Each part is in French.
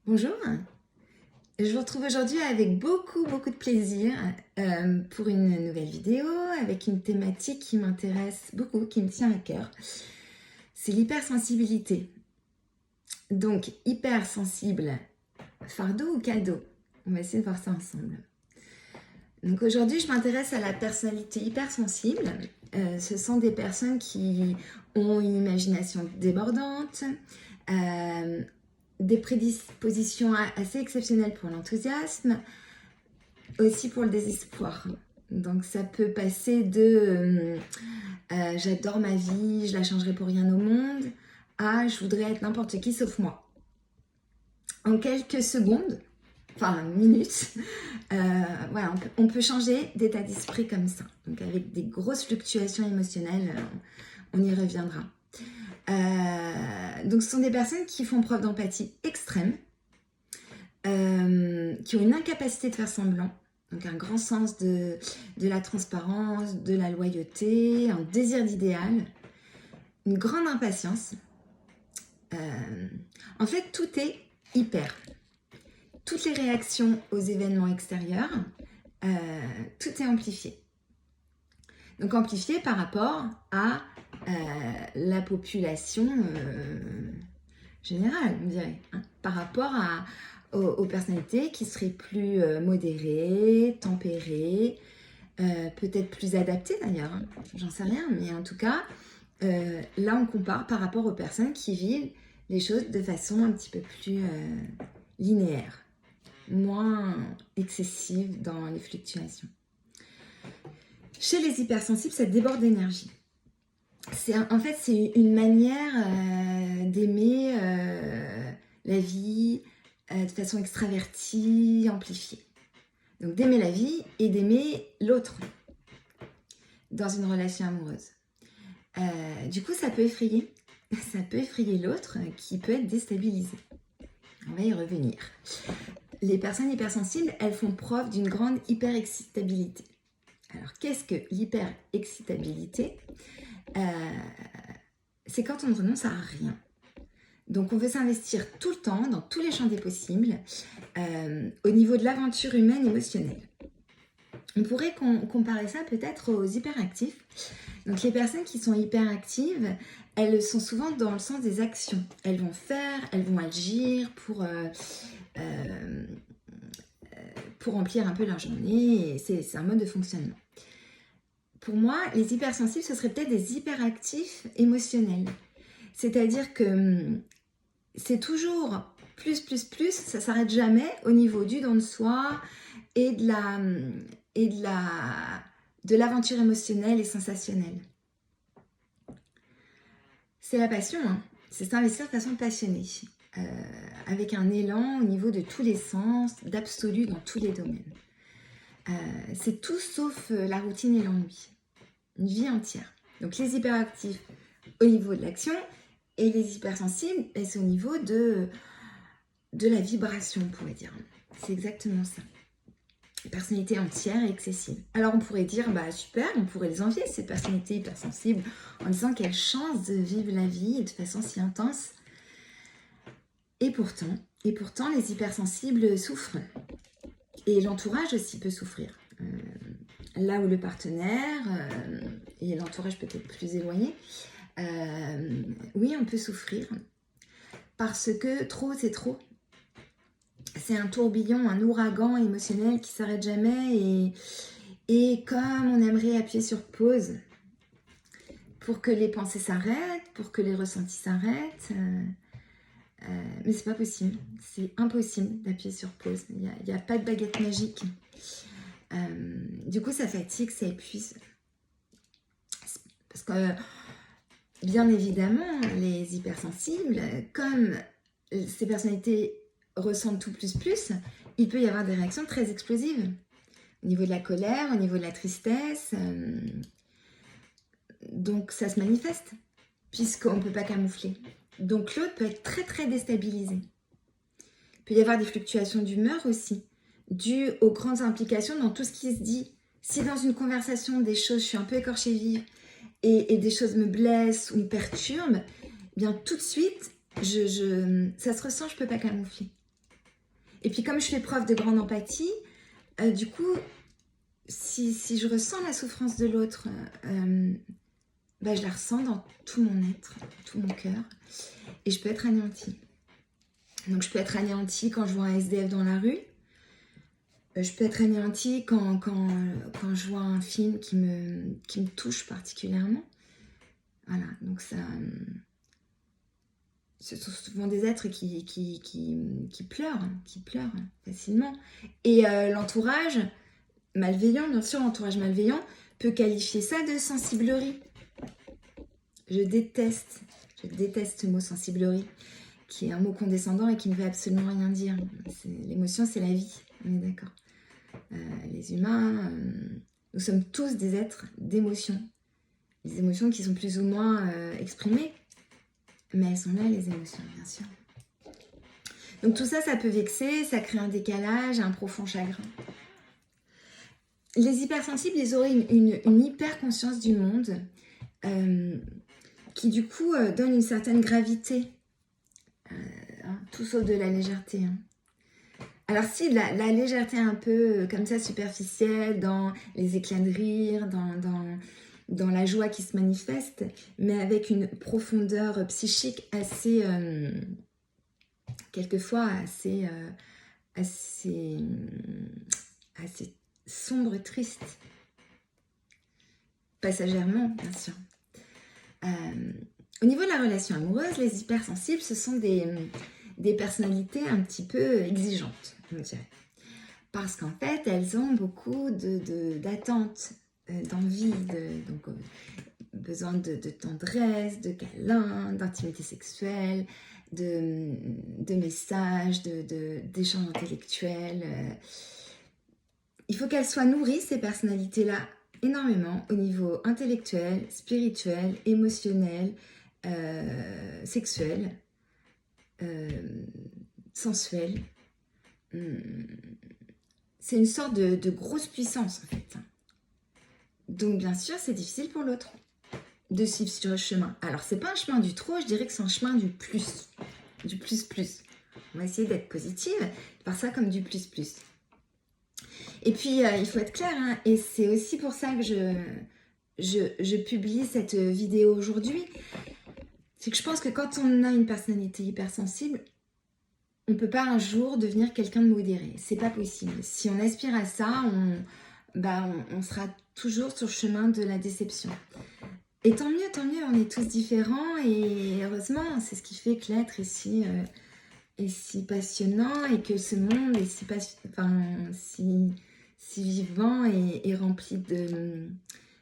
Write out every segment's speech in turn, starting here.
Bonjour, je vous retrouve aujourd'hui avec beaucoup de plaisir pour une nouvelle vidéo avec une thématique qui m'intéresse beaucoup, qui me tient à cœur. C'est l'hypersensibilité. Donc hypersensible, fardeau ou cadeau? On va essayer de voir ça ensemble. Donc aujourd'hui je m'intéresse à la personnalité hypersensible. Ce sont des personnes qui ont une imagination débordante, des prédispositions assez exceptionnelles pour l'enthousiasme, aussi pour le désespoir. Donc ça peut passer de j'adore ma vie, je la changerai pour rien au monde, à je voudrais être n'importe qui sauf moi. En quelques secondes, enfin minutes, voilà, on peut changer d'état d'esprit comme ça. Donc avec des grosses fluctuations émotionnelles, on y reviendra. Donc ce sont des personnes qui font preuve d'empathie extrême, qui ont une incapacité de faire semblant, donc un grand sens de la transparence, de la loyauté, un désir d'idéal, une grande impatience. En fait, tout est hyper. Toutes les réactions aux événements extérieurs, tout est amplifié. Donc amplifié par rapport à la population générale, on dirait, hein, par rapport aux personnalités qui seraient plus modérées, tempérées, peut-être plus adaptées d'ailleurs, hein, j'en sais rien, mais en tout cas, là on compare par rapport aux personnes qui vivent les choses de façon un petit peu plus linéaire, moins excessive dans les fluctuations. Chez les hypersensibles, ça déborde d'énergie. En fait, c'est une manière d'aimer la vie de façon extravertie, amplifiée. Donc d'aimer la vie et d'aimer l'autre dans une relation amoureuse. Du coup, ça peut effrayer. Ça peut effrayer l'autre qui peut être déstabilisé. On va y revenir. Les personnes hypersensibles, elles font preuve d'une grande hyperexcitabilité. Alors, qu'est-ce que l'hyperexcitabilité ? C'est quand on ne renonce à rien. Donc on veut s'investir tout le temps, dans tous les champs des possibles, au niveau de l'aventure humaine émotionnelle. On pourrait comparer ça peut-être aux hyperactifs. Donc les personnes qui sont hyperactives, elles sont souvent dans le sens des actions. Elles vont faire, elles vont agir pour remplir un peu leur journée. Et c'est un mode de fonctionnement. Pour moi, les hypersensibles, ce seraient peut-être des hyperactifs émotionnels. C'est-à-dire que c'est toujours plus, ça ne s'arrête jamais au niveau du don de soi et de l'aventure émotionnelle et sensationnelle. C'est la passion, hein. C'est s'investir de façon passionnée, avec un élan au niveau de tous les sens, d'absolu dans tous les domaines. C'est tout sauf la routine et l'ennui. Une vie entière. Donc les hyperactifs au niveau de l'action et les hypersensibles, c'est au niveau de la vibration, on pourrait dire. C'est exactement ça. Personnalité entière et excessive. Alors on pourrait dire, bah super, on pourrait les envier, ces personnalités hypersensibles, en disant quelle chance de vivre la vie de façon si intense. Et pourtant, les hypersensibles souffrent. Et l'entourage aussi peut souffrir. Là où le partenaire et l'entourage peut-être plus éloigné, oui, on peut souffrir. Parce que trop, c'est trop. C'est un tourbillon, un ouragan émotionnel qui ne s'arrête jamais. Et comme on aimerait appuyer sur pause pour que les pensées s'arrêtent, pour que les ressentis s'arrêtent, mais c'est pas possible. C'est impossible d'appuyer sur pause. Il n'y a pas de baguette magique. Du coup, ça fatigue, ça épuise. Parce que, bien évidemment, les hypersensibles, comme ces personnalités ressentent tout plus, il peut y avoir des réactions très explosives. Au niveau de la colère, au niveau de la tristesse. Donc, ça se manifeste, puisqu'on ne peut pas camoufler. Donc, l'autre peut être très déstabilisé. Il peut y avoir des fluctuations d'humeur aussi, dues aux grandes implications dans tout ce qui se dit. Si dans une conversation, des choses, je suis un peu écorchée vive, et des choses me blessent ou me perturbent, bien tout de suite, ça se ressent, je ne peux pas camoufler. Et puis comme je fais preuve de grande empathie, du coup, si je ressens la souffrance de l'autre, bah, je la ressens dans tout mon être, tout mon cœur, et je peux être anéantie. Donc je peux être anéantie quand je vois un SDF dans la rue, je peux être anéantie quand je vois un film qui me touche particulièrement. Voilà, donc ça... Ce sont souvent des êtres qui pleurent facilement. Et l'entourage malveillant, bien sûr, l'entourage malveillant peut qualifier ça de sensiblerie. Je déteste ce mot sensiblerie, qui est un mot condescendant et qui ne veut absolument rien dire. L'émotion, c'est la vie, on est d'accord. Les humains, nous sommes tous des êtres d'émotions. Les émotions qui sont plus ou moins exprimées, mais elles sont là, les émotions, bien sûr. Donc tout ça, ça peut vexer, ça crée un décalage, un profond chagrin. Les hypersensibles, ils auraient une hyper conscience du monde qui du coup donne une certaine gravité, tout sauf de la légèreté. Alors si la légèreté un peu comme ça superficielle, dans les éclats de rire, dans la joie qui se manifeste, mais avec une profondeur psychique assez, quelquefois assez sombre et triste. Passagèrement, bien sûr. Au niveau de la relation amoureuse, les hypersensibles, ce sont des personnalités un petit peu exigeantes, on dirait. Parce qu'en fait, elles ont beaucoup d'attentes, d'envie, donc besoin de tendresse, de câlins, d'intimité sexuelle, de messages, d'échanges intellectuels. Il faut qu'elles soient nourries, ces personnalités-là, énormément au niveau intellectuel, spirituel, émotionnel, sexuel, sensuel. C'est une sorte de grosse puissance, en fait. Donc, bien sûr, c'est difficile pour l'autre de suivre sur le chemin. Alors, c'est pas un chemin du trop, je dirais que c'est un chemin du plus. Du plus plus. On va essayer d'être positive, de voir ça comme du plus plus. Et puis, il faut être clair, hein, et c'est aussi pour ça que je publie cette vidéo aujourd'hui. C'est que je pense que quand on a une personnalité hypersensible, on ne peut pas un jour devenir quelqu'un de modéré. C'est pas possible. Si on aspire à ça, on sera toujours sur le chemin de la déception. Et tant mieux, on est tous différents et heureusement, c'est ce qui fait que l'être ici est si passionnant et que ce monde est si vivant et rempli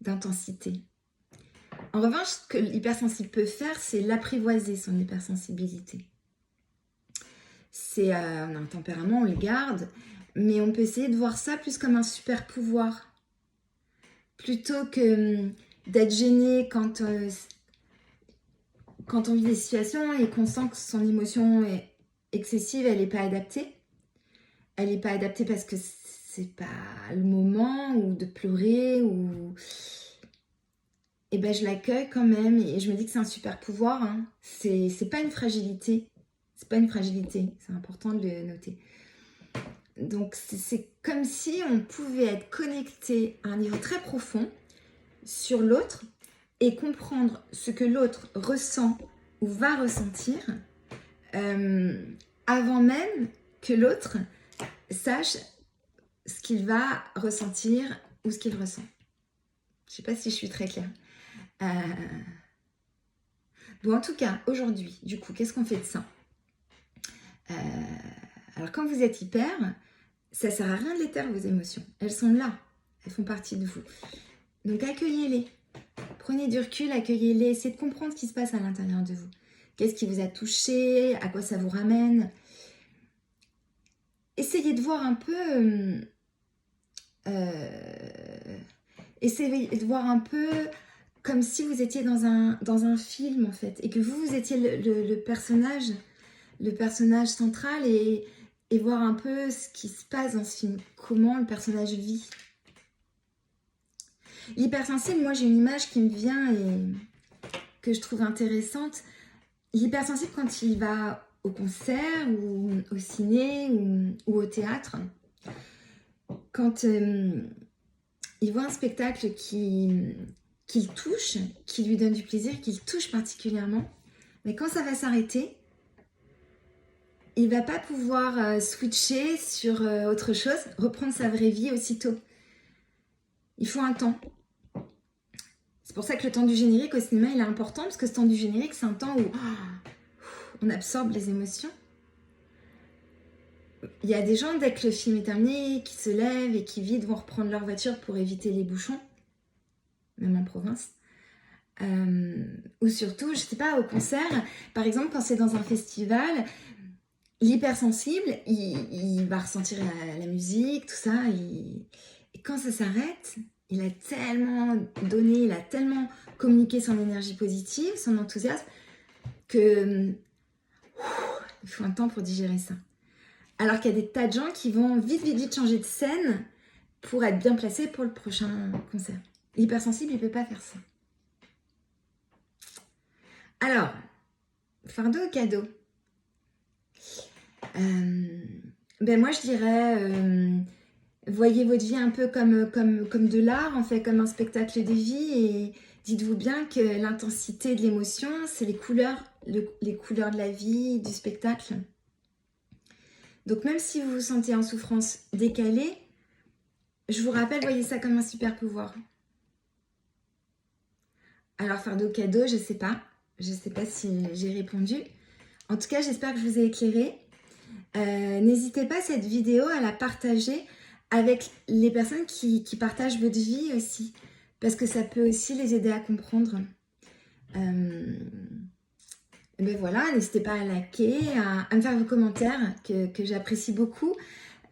d'intensité. En revanche, ce que l'hypersensible peut faire, c'est l'apprivoiser, son hypersensibilité. On a un tempérament, on le garde, mais on peut essayer de voir ça plus comme un super pouvoir. Plutôt que d'être gêné quand on vit des situations et qu'on sent que son émotion est excessive, elle n'est pas adaptée. Elle n'est pas adaptée parce que c'est pas le moment ou de pleurer ou... Et ben je l'accueille quand même et je me dis que c'est un super pouvoir. Hein. C'est pas une fragilité. C'est pas une fragilité. C'est important de le noter. Donc c'est comme si on pouvait être connecté à un niveau très profond sur l'autre et comprendre ce que l'autre ressent ou va ressentir avant même que l'autre sache ce qu'il va ressentir ou ce qu'il ressent. Je ne sais pas si je suis très claire. Bon, en tout cas, aujourd'hui, du coup, qu'est-ce qu'on fait de ça ? Alors, quand vous êtes hyper, ça ne sert à rien de les taire, vos émotions. Elles sont là, elles font partie de vous. Donc, accueillez-les. Prenez du recul, accueillez-les, essayez de comprendre ce qui se passe à l'intérieur de vous. Qu'est-ce qui vous a touché ? À quoi ça vous ramène ? Essayez de voir un peu... essayez de voir un peu comme si vous étiez dans un film, en fait, et que vous étiez le personnage central et voir un peu ce qui se passe dans ce film, comment le personnage vit. L'hypersensible, moi j'ai une image qui me vient et que je trouve intéressante. L'hypersensible, quand il va au concert ou au ciné ou au théâtre, quand il voit un spectacle qu'il touche, qui lui donne du plaisir, qu'il touche particulièrement, mais quand ça va s'arrêter, il va pas pouvoir switcher sur autre chose, reprendre sa vraie vie aussitôt. Il faut un temps. C'est pour ça que le temps du générique au cinéma, il est important, parce que ce temps du générique, c'est un temps où on absorbe les émotions. Il y a des gens, dès que le film est terminé, qui se lèvent et qui vite vont reprendre leur voiture pour éviter les bouchons, même en province. Ou surtout, je sais pas, au concert, par exemple, quand c'est dans un festival, l'hypersensible, il va ressentir la musique, tout ça, et quand ça s'arrête, il a tellement donné, il a tellement communiqué son énergie positive, son enthousiasme, que il faut un temps pour digérer ça. Alors qu'il y a des tas de gens qui vont vite changer de scène pour être bien placés pour le prochain concert. L'hypersensible, il ne peut pas faire ça. Alors, fardeau ou cadeau? Moi, je dirais, voyez votre vie un peu comme de l'art, en fait, comme un spectacle de vie, et dites-vous bien que l'intensité de l'émotion, c'est les couleurs de la vie, du spectacle. Donc même si vous vous sentez en souffrance décalée, je vous rappelle, voyez ça comme un super pouvoir. Alors fardeau cadeau, je sais pas si j'ai répondu. En tout cas, j'espère que je vous ai éclairé. N'hésitez pas, cette vidéo, à la partager avec les personnes qui partagent votre vie aussi, parce que ça peut aussi les aider à comprendre. Voilà, n'hésitez pas à liker, à me faire vos commentaires que j'apprécie beaucoup.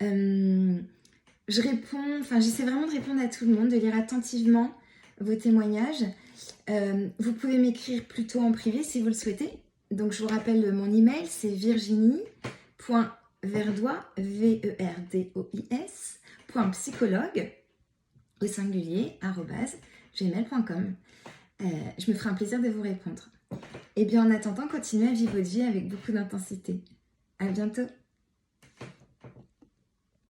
J'essaie vraiment de répondre à tout le monde, de lire attentivement vos témoignages. Vous pouvez m'écrire plutôt en privé si vous le souhaitez. Donc je vous rappelle mon email, c'est virginie.verdois, VERDOIS, .psychologue, au singulier, @gmail.com. Je me ferai un plaisir de vous répondre. Et bien en attendant, continuez à vivre votre vie avec beaucoup d'intensité. À bientôt.